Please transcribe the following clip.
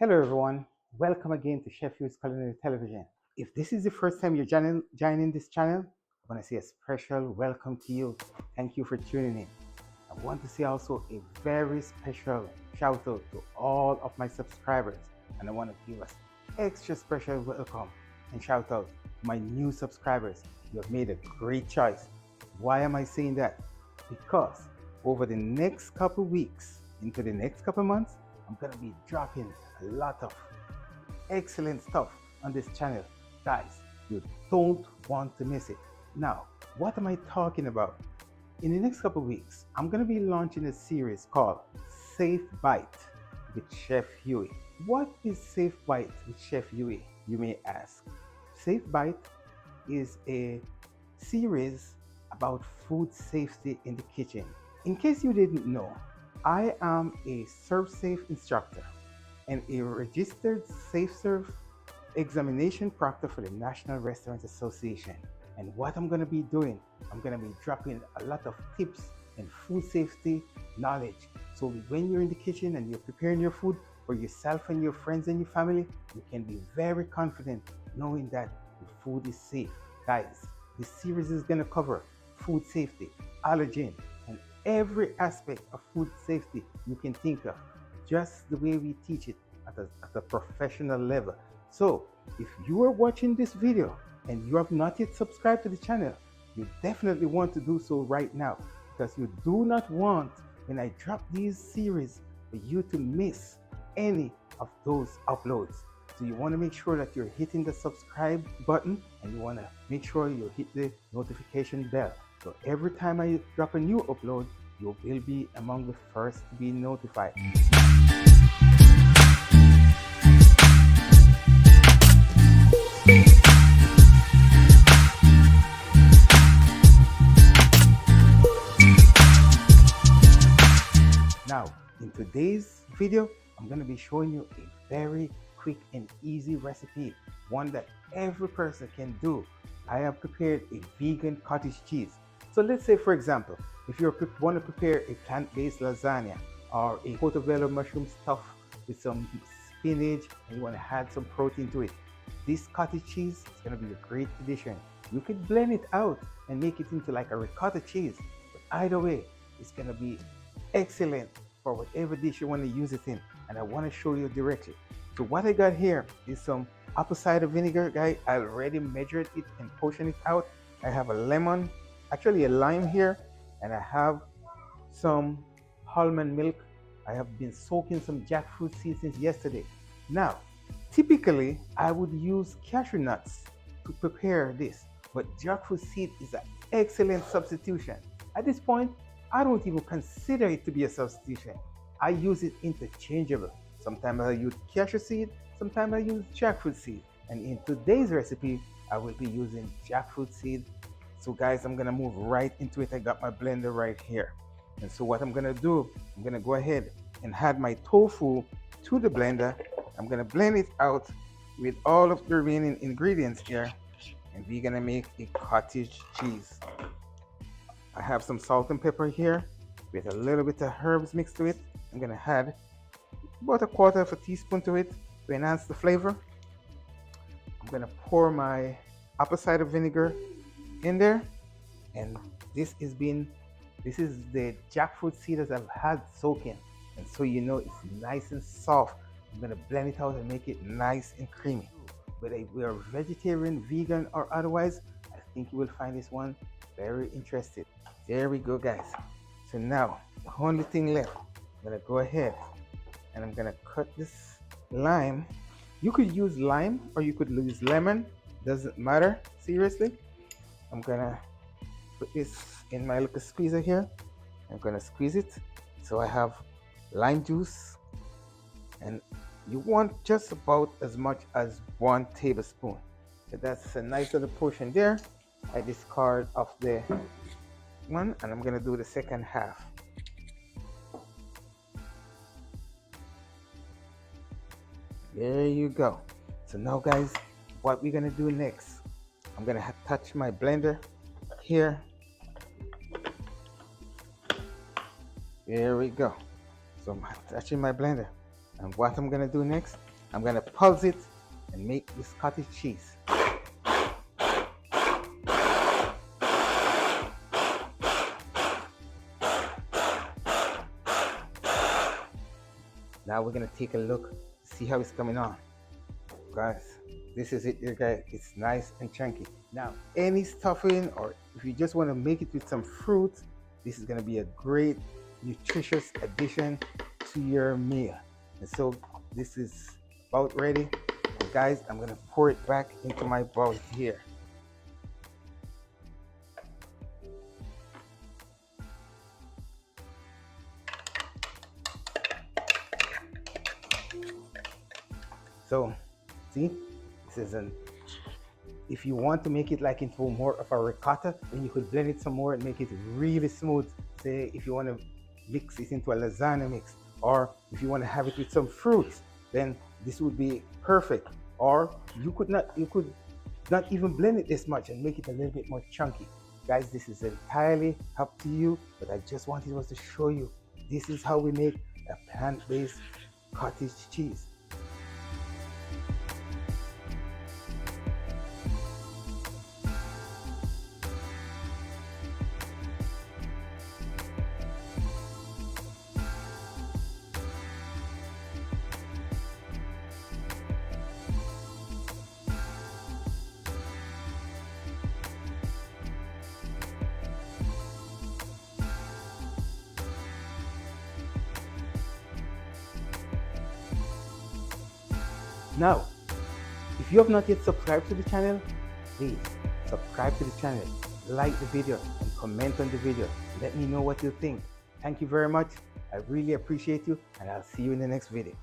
Hello everyone, welcome again to Chef Hugh's Culinary Television. If this is the first time you're joining this channel, I want to say a special welcome to you. Thank you for tuning in. I want to say also a very special shout out to all of my subscribers, and I want to give us extra special welcome and shout out to my new subscribers. You have made a great choice. Why am I saying that? Because over the next couple weeks into the next couple months, I'm going to be dropping a lot of excellent stuff on this channel. Guys, you don't want to miss it. Now, what am I talking about? In the next couple weeks, I'm going to be launching a series called Safe Bite with Chef Huey. What is Safe Bite with Chef Huey, you may ask? Safe Bite is a series about food safety in the kitchen. In case you didn't know, I am a ServSafe instructor and a registered SafeServe examination proctor for the National Restaurant Association. And what I'm going to be doing, I'm going to be dropping a lot of tips and food safety knowledge. So when you're in the kitchen and you're preparing your food for yourself and your friends and your family, you can be very confident knowing that the food is safe. Guys, this series is going to cover food safety, allergen, and every aspect of food safety you can think of, just the way we teach it at a professional level. So if you are watching this video and you have not yet subscribed to the channel, you definitely want to do so right now, because you do not want, when I drop these series, for you to miss any of those uploads. So you want to make sure that you're hitting the subscribe button, and you want to make sure you hit the notification bell. So every time I drop a new upload, you will be among the first to be notified. Now, in today's video, I'm going to be showing you a very quick and easy recipe, one that every person can do. I have prepared a vegan cottage cheese. So let's say, for example, if you want to prepare a plant-based lasagna or a portobello mushroom stuff with some spinach and you want to add some protein to it, this cottage cheese is going to be a great addition. You could blend it out and make it into like a ricotta cheese, but either way, it's going to be excellent for whatever dish you want to use it in, and I want to show you directly. So what I got here is some apple cider vinegar, guys. I already measured it and portioned it out. I have a lemon, actually a lime here, and I have some almond milk. I have been soaking some jackfruit seeds since yesterday. Now, typically I would use cashew nuts to prepare this, but jackfruit seed is an excellent substitution. At this point, I don't even consider it to be a substitution. I use it interchangeable. Sometimes I use cashew seed, sometimes I use jackfruit seed. And in today's recipe, I will be using jackfruit seed. So guys, I'm gonna move right into it. I got my blender right here. And so what I'm gonna do, I'm gonna go ahead and add my tofu to the blender. I'm gonna blend it out with all of the remaining ingredients here. And we're gonna make a cottage cheese. I have some salt and pepper here with a little bit of herbs mixed to it. I'm gonna add about 1/4 teaspoon to it to enhance the flavor. I'm gonna pour my apple cider vinegar in there, and this is the jackfruit seed that I've had soaking, and so you know it's nice and soft. I'm gonna blend it out and make it nice and creamy. Whether we are vegetarian, vegan, or otherwise, I think you will find this one very interesting. There we go, guys. So now the only thing left, I'm gonna go ahead and I'm gonna cut this lime. You could use lime or you could use lemon, doesn't matter, seriously. I'm gonna put this in my little squeezer here. I'm gonna squeeze it so I have lime juice, and you want just about as much as 1 tablespoon. So that's a nice little portion there. I discard off the one, and I'm gonna do the second half. There you go. So now guys, what we're gonna do next, I'm gonna touch my blender here. There we go. So I'm touching my blender, and what I'm gonna do next, I'm gonna pulse it and make this cottage cheese. Now we're gonna take a look, see how it's coming on. Guys, this is it here, guys. It's nice and chunky. Now, any stuffing, or if you just want to make it with some fruit, this is gonna be a great nutritious addition to your meal. And so this is about ready. And guys, I'm gonna pour it back into my bowl here. So, see, this is if you want to make it like into more of a ricotta, then you could blend it some more and make it really smooth. Say, if you want to mix it into a lasagna mix, or if you want to have it with some fruits, then this would be perfect. Or you could not even blend it this much and make it a little bit more chunky. Guys, this is entirely up to you, but I just wanted to show you this is how we make a plant-based cottage cheese. Now, if you have not yet subscribed to the channel, please subscribe to the channel, like the video, and comment on the video. Let me know what you think. Thank you very much. I really appreciate you, and I'll see you in the next video.